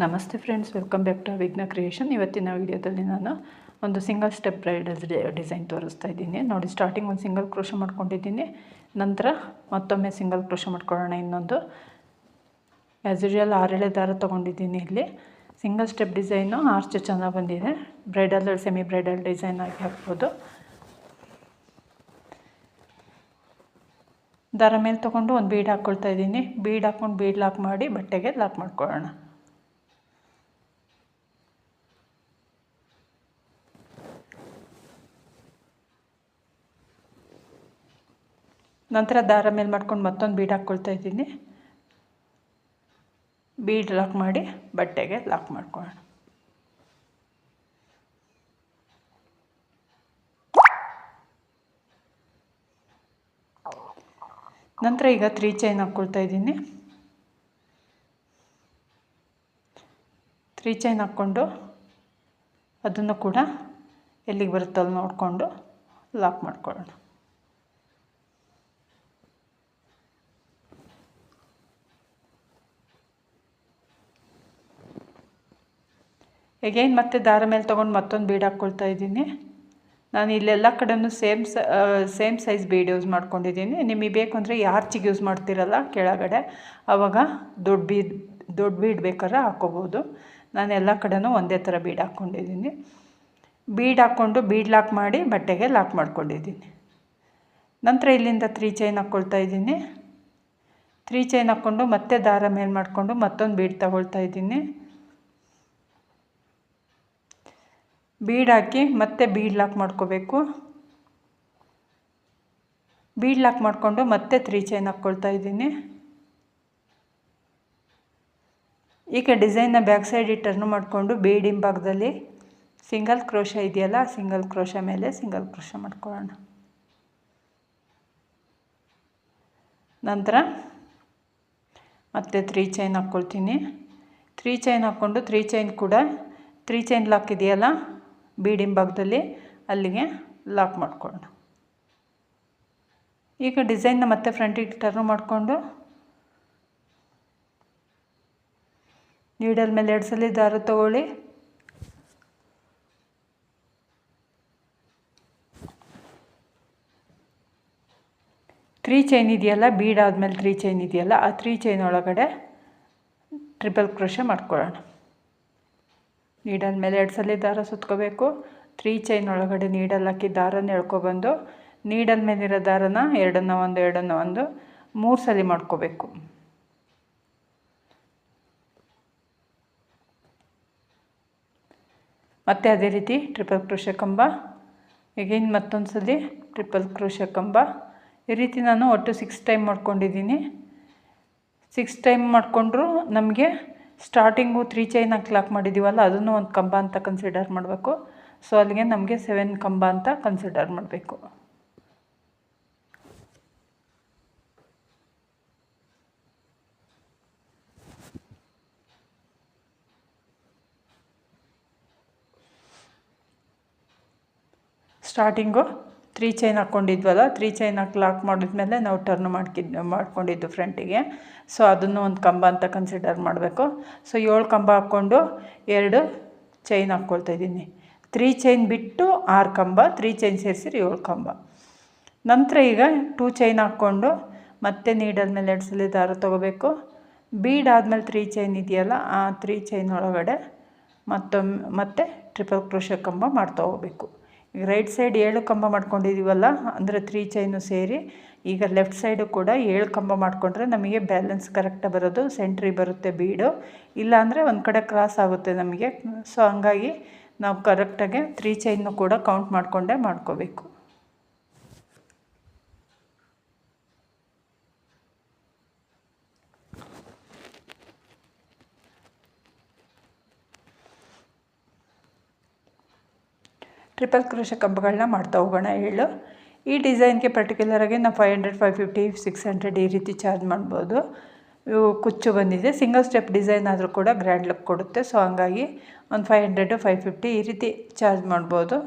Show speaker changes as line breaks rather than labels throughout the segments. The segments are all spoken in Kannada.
ನಮಸ್ತೆ ಫ್ರೆಂಡ್ಸ್, ವೆಲ್ಕಮ್ ಬ್ಯಾಕ್ ಟು ವಿಘ್ನ ಕ್ರಿಯೇಷನ್. ಇವತ್ತಿನ ವಿಡಿಯೋದಲ್ಲಿ ನಾನು ಒಂದು ಸಿಂಗಲ್ ಸ್ಟೆಪ್ ಬ್ರೈಡಲ್ ಡಿಸೈನ್ ತೋರಿಸ್ತಾ ಇದ್ದೀನಿ. ನೋಡಿ, ಸ್ಟಾರ್ಟಿಂಗ್ ಒಂದು ಸಿಂಗಲ್ ಕ್ರೋಶ ಮಾಡ್ಕೊಂಡಿದ್ದೀನಿ. ನಂತರ ಮತ್ತೊಮ್ಮೆ ಸಿಂಗಲ್ ಕ್ರೋಶ ಮಾಡ್ಕೊಳ್ಳೋಣ. ಇನ್ನೊಂದು ಆ್ಯಸ್ ಯೂಶುವಲ್ 6 ದಾರ ತೊಗೊಂಡಿದ್ದೀನಿ. ಇಲ್ಲಿ ಸಿಂಗಲ್ ಸ್ಟೆಪ್ ಡಿಸೈನು ಆರ್ಚ್ ಚೆನ್ನಾಗಿ ಬಂದಿದೆ. ಬ್ರೈಡಲ್ ಸೆಮಿ ಬ್ರೈಡಲ್ ಡಿಸೈನ್ ಆಗಿ ಹಾಕ್ಬೋದು. ದಾರ ಮೇಲೆ ತೊಗೊಂಡು ಒಂದು ಬೀಡ್ ಹಾಕ್ಕೊಳ್ತಾ ಇದ್ದೀನಿ. ಬೀಡ್ ಹಾಕ್ಕೊಂಡು ಬೀಡ್ ಲಾಕ್ ಮಾಡಿ ಬಟ್ಟೆಗೆ ಲಾಕ್ ಮಾಡ್ಕೊಳ್ಳೋಣ. ನಂತರ ದಾರ ಮೇಲೆ ಮಾಡ್ಕೊಂಡು ಮತ್ತೊಂದು ಬೀಡ್ ಹಾಕ್ಕೊಳ್ತಾ ಇದ್ದೀನಿ. ಬೀಡ್ ಲಾಕ್ ಮಾಡಿ ಬಟ್ಟೆಗೆ ಲಾಕ್ ಮಾಡ್ಕೊಳ್ಳೋಣ. ನಂತರ ಈಗ 3 ಚೈನ್ ಹಾಕ್ಕೊಳ್ತಾ ಇದ್ದೀನಿ. 3 ಚೈನ್ ಹಾಕ್ಕೊಂಡು ಅದನ್ನು ಕೂಡ ಎಲ್ಲಿಗೆ ಬರುತ್ತಲ್ಲ ನೋಡಿಕೊಂಡು ಲಾಕ್ ಮಾಡ್ಕೊಳ್ಳೋಣ. ಎಗೈನ್ ಮತ್ತೆ ದಾರ ಮೇಲೆ ತೊಗೊಂಡು ಮತ್ತೊಂದು ಬೀಡ್ ಹಾಕ್ಕೊಳ್ತಾ ಇದ್ದೀನಿ. ನಾನು ಇಲ್ಲೆಲ್ಲ ಕಡೆಯೂ ಸೇಮ್ ಸೈಜ್ ಬೀಡ್ ಯೂಸ್ ಮಾಡ್ಕೊಂಡಿದ್ದೀನಿ. ನಿಮಗೆ ಬೇಕು ಅಂದರೆ ಈ ಆರ್ಚಿಗೆ ಯೂಸ್ ಮಾಡ್ತಿರಲ್ಲ ಕೆಳಗಡೆ, ಆವಾಗ ದೊಡ್ಡ ಬೀಡ್ ಬೇಕಾದ್ರೆ ಹಾಕ್ಕೋಬೋದು. ನಾನು ಎಲ್ಲ ಕಡೆಯೂ ಒಂದೇ ಥರ ಬೀಡ್ ಹಾಕ್ಕೊಂಡಿದ್ದೀನಿ. ಬೀಡ್ ಹಾಕ್ಕೊಂಡು ಬೀಡ್ ಲಾಕ್ ಮಾಡಿ ಬಟ್ಟೆಗೆ ಲಾಕ್ ಮಾಡ್ಕೊಂಡಿದ್ದೀನಿ. ನಂತರ ಇಲ್ಲಿಂದ 3 ಚೈನ್ ಹಾಕ್ಕೊಳ್ತಾ ಇದ್ದೀನಿ. 3 ಚೈನ್ ಹಾಕ್ಕೊಂಡು ಮತ್ತೆ ದಾರ ಮೇಲೆ ಮಾಡಿಕೊಂಡು ಮತ್ತೊಂದು ಬೀಡ್ ತಗೊಳ್ತಾ ಇದ್ದೀನಿ. ಬೀಡ್ ಹಾಕಿ ಮತ್ತೆ ಬೀಡ್ ಲಾಕ್ ಮಾಡ್ಕೋಬೇಕು. ಬೀಡ್ ಲಾಕ್ ಮಾಡಿಕೊಂಡು ಮತ್ತೆ 3 ಚೈನ್ ಹಾಕ್ಕೊಳ್ತಾ ಇದ್ದೀನಿ. ಈಗ ಡಿಸೈನ್ನ ಬ್ಯಾಕ್ ಸೈಡ್ ಟರ್ನ್ ಮಾಡಿಕೊಂಡು ಬೀಡ್ ಹಿಂಭಾಗದಲ್ಲಿ ಸಿಂಗಲ್ ಕ್ರೋಶ ಇದೆಯಲ್ಲ, ಸಿಂಗಲ್ ಕ್ರೋಶ ಮೇಲೆ ಸಿಂಗಲ್ ಕ್ರೋಶ ಮಾಡ್ಕೊಳ್ಳೋಣ. ನಂತರ ಮತ್ತೆ 3 ಚೈನ್ ಹಾಕ್ಕೊಳ್ತೀನಿ. 3 ಚೈನ್ ಹಾಕ್ಕೊಂಡು 3 ಚೈನ್ ಕೂಡ 3 ಚೈನ್ ಲಾಕ್ ಇದೆಯಲ್ಲ ಬೀಡ್ ಹಿಂಭಾಗದಲ್ಲಿ, ಅಲ್ಲಿಗೆ ಲಾಕ್ ಮಾಡ್ಕೊಳ್ಳೋಣ. ಈಗ ಡಿಸೈನ್ನ ಮತ್ತೆ ಫ್ರಂಟಿಗೆ ಟರ್ನ್ ಮಾಡಿಕೊಂಡು ನೀಡಲ್ ಮೇಲೆ 2 ಸಲ ದಾರ ತಗೊಳ್ಳಿ. ತ್ರೀ ಚೈನ್ ಇದೆಯಲ್ಲ, ಬೀಡ್ ಆದಮೇಲೆ 3 ಚೈನ್ ಇದೆಯಲ್ಲ, ಆ 3 ಚೈನ್ ಒಳಗಡೆ ಟ್ರಿಪಲ್ ಕ್ರೋಶ ಮಾಡ್ಕೊಳ್ಳೋಣ. ನೀಡಲ್ ಮೇಲೆ 2 ಸಲ ದಾರ ಸುತ್ಕೋಬೇಕು. 3 ಚೈನ್ ಒಳಗಡೆ ನೀಡಲ್ ಹಾಕಿ ದಾರನ ಎಳ್ಕೊಬಂದು ನೀಡಲ್ ಮೇಲಿರೋ ದಾರನ ಎರಡನ್ನ ಒಂದು 3 ಸಲ ಮಾಡ್ಕೋಬೇಕು. ಮತ್ತು ಅದೇ ರೀತಿ ಟ್ರಿಪಲ್ ಕ್ರೋಶ ಕಂಬ, ಈಗೇನು ಮತ್ತೊಂದು ಸಲ ಟ್ರಿಪಲ್ ಕ್ರೋಶ ಕಂಬ. ಈ ರೀತಿ ನಾನು ಒಟ್ಟು 6 ಟೈಮ್ ಮಾಡ್ಕೊಂಡಿದ್ದೀನಿ. 6 ಟೈಮ್ ಮಾಡಿಕೊಂಡ್ರು ನಮಗೆ ಸ್ಟಾರ್ಟಿಂಗು 3 ಚೈನ್ ಹಾಕಿ ಲಾಕ್ ಮಾಡಿದ್ದೀವಲ್ಲ, ಅದನ್ನು ಒಂದು ಕಂಬ ಅಂತ ಕನ್ಸಿಡರ್ ಮಾಡಬೇಕು. ಸೊ ಅಲ್ಲಿಗೆ ನಮಗೆ 7 ಕಂಬ ಅಂತ ಕನ್ಸಿಡರ್ ಮಾಡಬೇಕು. ಸ್ಟಾರ್ಟಿಂಗು 3 ಚೈನ್ ಹಾಕ್ಕೊಂಡಿದ್ವಲ್ಲ, 3 ಚೈನ್ ಹಾಕಿ ಲಾಕ್ ಮಾಡಿದ್ಮೇಲೆ ನಾವು ಟರ್ನ್ ಮಾಡ್ಕೊಂಡಿದ್ದು ಫ್ರಂಟಿಗೆ. ಸೊ ಅದನ್ನು ಒಂದು ಕಂಬ ಅಂತ ಕನ್ಸಿಡರ್ ಮಾಡಬೇಕು. ಸೊ 7 ಕಂಬ ಹಾಕ್ಕೊಂಡು 2 ಚೈನ್ ಹಾಕ್ಕೊಳ್ತಾ ಇದ್ದೀನಿ. 3 ಚೈನ್ ಬಿಟ್ಟು 6 ಕಂಬ, 3 ಚೈನ್ ಸೇರಿಸಿ 7 ಕಂಬ. ನಂತರ ಈಗ 2 ಚೈನ್ ಹಾಕ್ಕೊಂಡು ಮತ್ತೆ ನೀಡಲ್ ಮೇಲೆ 2 ಸಲ ದಾರ ತೊಗೋಬೇಕು. ಬೀಡ್ ಆದಮೇಲೆ 3 ಚೈನ್ ಇದೆಯಲ್ಲ, ಆ 3 ಚೈನ್ ಒಳಗಡೆ ಮತ್ತೆ ಟ್ರಿಪಲ್ ಕ್ರೋಶ ಕಂಬ ಮಾಡ್ತಾ ಹೋಗಬೇಕು. ಈಗ ರೈಟ್ ಸೈಡ್ 7 ಕಂಬ ಮಾಡ್ಕೊಂಡಿದ್ದೀವಲ್ಲ, ಅಂದರೆ 3 ಚೈನು ಸೇರಿ. ಈಗ ಲೆಫ್ಟ್ ಸೈಡು ಕೂಡ 7 ಕಂಬ ಮಾಡಿಕೊಂಡ್ರೆ ನಮಗೆ ಬ್ಯಾಲೆನ್ಸ್ ಕರೆಕ್ಟಾಗಿ ಬರೋದು, ಸೆಂಟ್ರಿಗೆ ಬರುತ್ತೆ ಬೀಡು. ಇಲ್ಲಾಂದರೆ ಒಂದು ಕಡೆ ಕ್ರಾಸ್ ಆಗುತ್ತೆ ನಮಗೆ. ಸೊ ಹಂಗಾಗಿ ನಾವು ಕರೆಕ್ಟಾಗಿ 3 ಚೈನ್ನು ಕೂಡ ಕೌಂಟ್ ಮಾಡಿಕೊಂಡೇ ಮಾಡ್ಕೋಬೇಕು. ಟ್ರಿಪಲ್ ಕ್ರೋಶ ಕಂಬಗಳನ್ನ ಮಾಡ್ತಾ ಹೋಗೋಣ 7. ಈ ಡಿಸೈನ್ಗೆ ಪರ್ಟಿಕ್ಯುಲರಾಗಿ ನಾವು 500, 550, 600 ಈ ರೀತಿ ಚಾರ್ಜ್ ಮಾಡ್ಬೋದು. ಇವು ಕುಚ್ಚು ಬಂದಿದೆ. ಸಿಂಗಲ್ ಸ್ಟೆಪ್ ಡಿಸೈನ್ ಆದರೂ ಕೂಡ ಗ್ರ್ಯಾಂಡ್ ಲುಕ್ ಕೊಡುತ್ತೆ. ಸೊ ಹಂಗಾಗಿ ಒಂದು 500, 550 ಈ ರೀತಿ ಚಾರ್ಜ್ ಮಾಡ್ಬೋದು.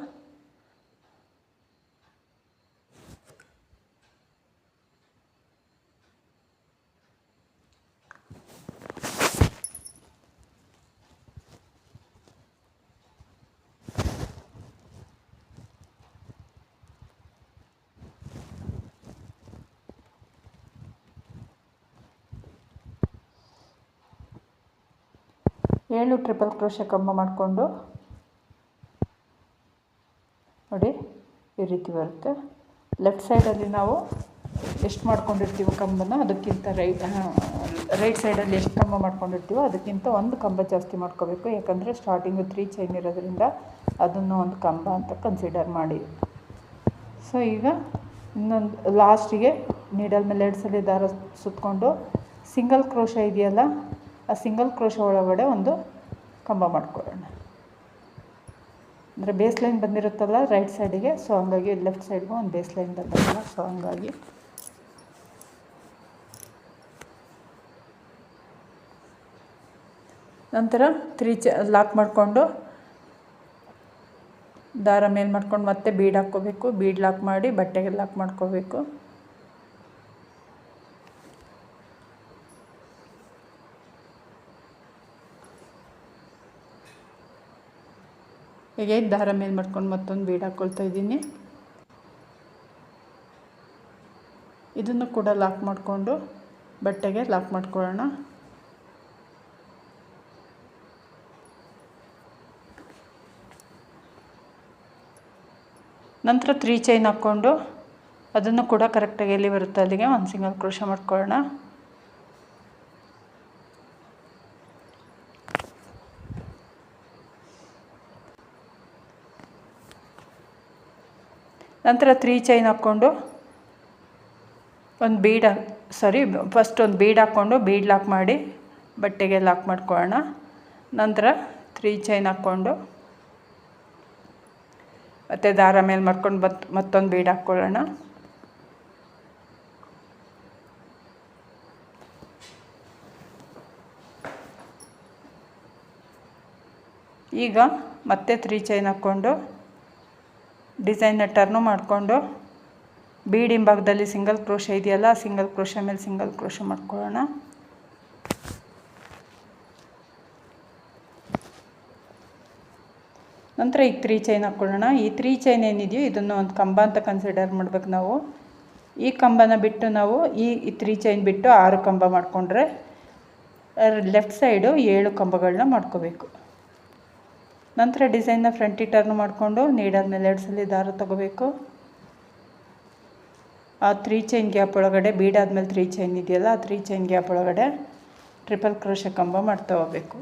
7 ಟ್ರಿಪಲ್ ಕ್ರೋಶೆ ಕಂಬ ಮಾಡಿಕೊಂಡು ನೋಡಿ ಈ ರೀತಿ ಬರುತ್ತೆ. ಲೆಫ್ಟ್ ಸೈಡಲ್ಲಿ ನಾವು ಎಷ್ಟು ಮಾಡ್ಕೊಂಡಿರ್ತೀವೋ ಕಂಬನ ಅದಕ್ಕಿಂತ ರೈಟ್ ಸೈಡಲ್ಲಿ ಎಷ್ಟು ಕಂಬ ಮಾಡ್ಕೊಂಡಿರ್ತೀವೋ ಅದಕ್ಕಿಂತ ಒಂದು ಕಂಬ ಜಾಸ್ತಿ ಮಾಡ್ಕೋಬೇಕು. ಯಾಕಂದರೆ ಸ್ಟಾರ್ಟಿಂಗು 3 ಚೈನ್ ಇರೋದ್ರಿಂದ ಅದನ್ನು ಒಂದು ಕಂಬ ಅಂತ ಕನ್ಸಿಡರ್ ಮಾಡಿ. ಸೊ ಈಗ ಇನ್ನೊಂದು ಲಾಸ್ಟಿಗೆ ನೀಡಲ್ ಮೇಲೆ 2 ಸಲ ದಾರ ಸುತ್ತಕೊಂಡು ಸಿಂಗಲ್ ಕ್ರೋಶ ಇದೆಯಲ್ಲ, ಆ ಸಿಂಗಲ್ ಕ್ರೋಶ ಒಳಗಡೆ ಒಂದು ಕಂಬ ಮಾಡ್ಕೊಳ್ಳೋಣ. ಅಂದರೆ ಬೇಸ್ ಲೈನ್ ಬಂದಿರುತ್ತಲ್ಲ ರೈಟ್ ಸೈಡಿಗೆ, ಸೊ ಹಂಗಾಗಿ ಲೆಫ್ಟ್ ಸೈಡ್ಗೂ ಒಂದು ಬೇಸ್ ಲೈನ್ ಬಂದಿರಲ್ಲ, ಸೊ ಹಂಗಾಗಿ ನಂತರ 3 ಲಾಕ್ ಮಾಡಿಕೊಂಡು ದಾರ ಮೇಲೆ ಮಾಡ್ಕೊಂಡು ಮತ್ತೆ ಬೀಡ್ ಹಾಕ್ಕೋಬೇಕು. ಬೀಡ್ ಲಾಕ್ ಮಾಡಿ ಬಟ್ಟೆಗೆ ಲಾಕ್ ಮಾಡ್ಕೋಬೇಕು. ಹೀಗೆ ದಾರ ಮೇಲೆ ಮಾಡ್ಕೊಂಡು ಮತ್ತೊಂದು ಬೀಡ್ ಹಾಕ್ಕೊಳ್ತಾ ಇದ್ದೀನಿ. ಇದನ್ನು ಕೂಡ ಲಾಕ್ ಮಾಡಿಕೊಂಡು ಬಟ್ಟೆಗೆ ಲಾಕ್ ಮಾಡ್ಕೊಳ್ಳೋಣ. ನಂತರ 3 ಚೈನ್ ಹಾಕ್ಕೊಂಡು ಅದನ್ನು ಕೂಡ ಕರೆಕ್ಟಾಗಿ ಎಲ್ಲಿ ಬರುತ್ತೆ ಅಲ್ಲಿಗೆ ಒಂದು ಸಿಂಗಲ್ ಕ್ರೋಶ ಮಾಡ್ಕೊಳ್ಳೋಣ. ನಂತರ 3 ಚೈನ್ ಹಾಕ್ಕೊಂಡು ಒಂದು ಫಸ್ಟ್ ಒಂದು ಬೀಡ್ ಹಾಕ್ಕೊಂಡು ಬೀಡ್ ಲಾಕ್ ಮಾಡಿ ಬಟ್ಟೆಗೆ ಲಾಕ್ ಮಾಡ್ಕೊಳ್ಳೋಣ. ನಂತರ 3 ಚೈನ್ ಹಾಕ್ಕೊಂಡು ಮತ್ತು ದಾರ ಮೇಲೆ ಮಾಡ್ಕೊಂಡು ಮತ್ತೊಂದು ಬೀಡ್ ಹಾಕ್ಕೊಳ್ಳೋಣ. ಈಗ ಮತ್ತೆ 3 ಚೈನ್ ಹಾಕ್ಕೊಂಡು ಡಿಸೈನ್ನ ಟರ್ನು ಮಾಡಿಕೊಂಡು ಬೀಡ್ ಹಿಂಭಾಗದಲ್ಲಿ ಸಿಂಗಲ್ ಕ್ರೋಶ ಇದೆಯಲ್ಲ, ಸಿಂಗಲ್ ಕ್ರೋಶ ಮೇಲೆ ಸಿಂಗಲ್ ಕ್ರೋಶ ಮಾಡ್ಕೊಳ್ಳೋಣ. ನಂತರ ಈಗ 3 ಚೈನ್ ಹಾಕ್ಕೊಳ್ಳೋಣ. ಈ 3 ಚೈನ್ ಏನಿದೆಯೋ ಇದನ್ನು ಒಂದು ಕಂಬ ಅಂತ ಕನ್ಸಿಡರ್ ಮಾಡ್ಬೇಕು ನಾವು. ಈ ಕಂಬನ ಬಿಟ್ಟು ನಾವು ಈ 3 ಚೈನ್ ಬಿಟ್ಟು 6 ಕಂಬ ಮಾಡಿಕೊಂಡ್ರೆ ಲೆಫ್ಟ್ ಸೈಡು 7 ಕಂಬಗಳನ್ನ ಮಾಡ್ಕೋಬೇಕು. ನಂತರ ಡಿಸೈನ್ನ ಫ್ರಂಟಿಗೆ ಟರ್ನ್ ಮಾಡಿಕೊಂಡು ನೀಡಲ್ ಮೇಲೆ 2 ಸಲ ದಾರ ತಗೋಬೇಕು. ಆ 3 ಚೈನ್ ಗ್ಯಾಪ್ ಒಳಗಡೆ ಬೀಡಾದ್ಮೇಲೆ 3 ಚೈನ್ ಇದೆಯಲ್ಲ, ಆ 3 ಚೈನ್ ಗ್ಯಾಪ್ ಒಳಗಡೆ ಟ್ರಿಪಲ್ ಕ್ರೋಶ ಕಂಬ ಮಾಡ್ತಾ ಹೋಗಬೇಕು.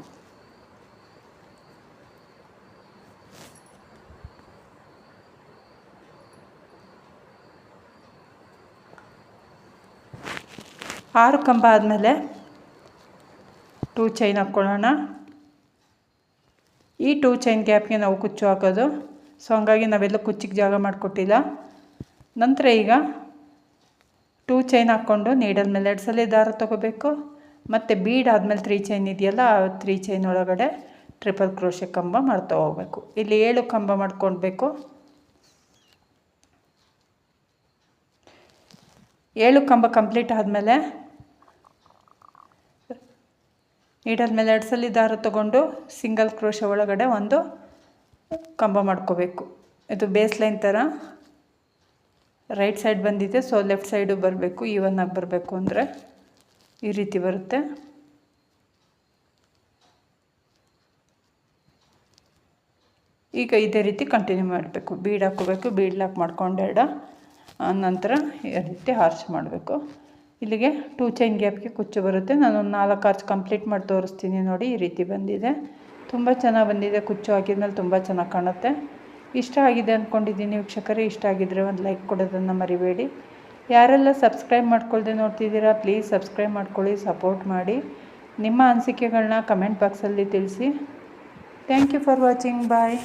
ಆರು ಕಂಬ ಆದಮೇಲೆ 2 ಚೈನ್ ಹಾಕ್ಕೊಳ್ಳೋಣ. ಈ 2 ಚೈನ್ ಗ್ಯಾಪ್ಗೆ ನಾವು ಕುಚ್ಚು ಹಾಕೋದು, ಸೊ ಹಂಗಾಗಿ ನಾವೆಲ್ಲ ಕುಚ್ಚಿಗೆ ಜಾಗ ಮಾಡಿಕೊಟ್ಟಿಲ್ಲ. ನಂತರ ಈಗ 2 ಚೈನ್ ಹಾಕ್ಕೊಂಡು ನೀಡಲ್ ಮೇಲೆ 2 ಸಲ ದಾರ ತೊಗೋಬೇಕು. ಮತ್ತು ಬೀಡ್ ಆದಮೇಲೆ 3 ಚೈನ್ ಇದೆಯಲ್ಲ, ಆ 3 ಚೈನ್ ಒಳಗಡೆ ಟ್ರಿಪಲ್ ಕ್ರೋಶೆ ಕಂಬ ಮಾಡ್ತಾ ಹೋಗಬೇಕು. ಇಲ್ಲಿ 7 ಕಂಬ ಮಾಡ್ಕೊಳ್ಬೇಕು. 7 ಕಂಬ ಕಂಪ್ಲೀಟ್ ಆದಮೇಲೆ ನೀಡಲ್ ಮೇಲೆ 2 ಸಲ ದಾರ ತೊಗೊಂಡು ಸಿಂಗಲ್ ಕ್ರೋಶ ಒಳಗಡೆ ಒಂದು ಕಂಬ ಮಾಡ್ಕೋಬೇಕು. ಇದು ಬೇಸ್ ಲೈನ್ ಥರ ರೈಟ್ ಸೈಡ್ ಬಂದಿದೆ, ಸೊ ಲೆಫ್ಟ್ ಸೈಡು ಬರಬೇಕು, ಈವನ್ ಆಗಿ ಬರಬೇಕು ಅಂದರೆ ಈ ರೀತಿ ಬರುತ್ತೆ. ಈಗ ಇದೇ ರೀತಿ ಕಂಟಿನ್ಯೂ ಮಾಡಬೇಕು. ಬೀಡ್ ಹಾಕ್ಕೋಬೇಕು, ಬೀಡ್ ಲಾಕ್ ಮಾಡ್ಕೊಂಡು ನಂತರ ಈ ರೀತಿ ಆರ್ಚ್ ಮಾಡಬೇಕು. ಇಲ್ಲಿಗೆ 2 ಚೈನ್ ಗ್ಯಾಪ್ಗೆ ಕುಚ್ಚು ಬರುತ್ತೆ. ನಾನು 4 ಆರ್ಚ್ ಕಂಪ್ಲೀಟ್ ಮಾಡಿ ತೋರಿಸ್ತೀನಿ ನೋಡಿ. ಈ ರೀತಿ ಬಂದಿದೆ, ತುಂಬ ಚೆನ್ನಾಗಿ ಬಂದಿದೆ. ಕುಚ್ಚು ಹಾಕಿದ್ಮೇಲೆ ತುಂಬ ಚೆನ್ನಾಗಿ ಕಾಣುತ್ತೆ. ಇಷ್ಟ ಆಗಿದೆ ಅಂದ್ಕೊಂಡಿದ್ದೀನಿ ವೀಕ್ಷಕರೇ. ಇಷ್ಟ ಆಗಿದ್ದರೆ ಒಂದು ಲೈಕ್ ಕೊಡೋದನ್ನು ಮರಿಬೇಡಿ. ಯಾರೆಲ್ಲ ಸಬ್ಸ್ಕ್ರೈಬ್ ಮಾಡ್ಕೊಳ್ದೆ ನೋಡ್ತಿದ್ದೀರಾ ಪ್ಲೀಸ್ ಸಬ್ಸ್ಕ್ರೈಬ್ ಮಾಡ್ಕೊಳ್ಳಿ, ಸಪೋರ್ಟ್ ಮಾಡಿ. ನಿಮ್ಮ ಅನಿಸಿಕೆಗಳನ್ನ ಕಮೆಂಟ್ ಬಾಕ್ಸಲ್ಲಿ ತಿಳಿಸಿ. Thank you for watching. Bye.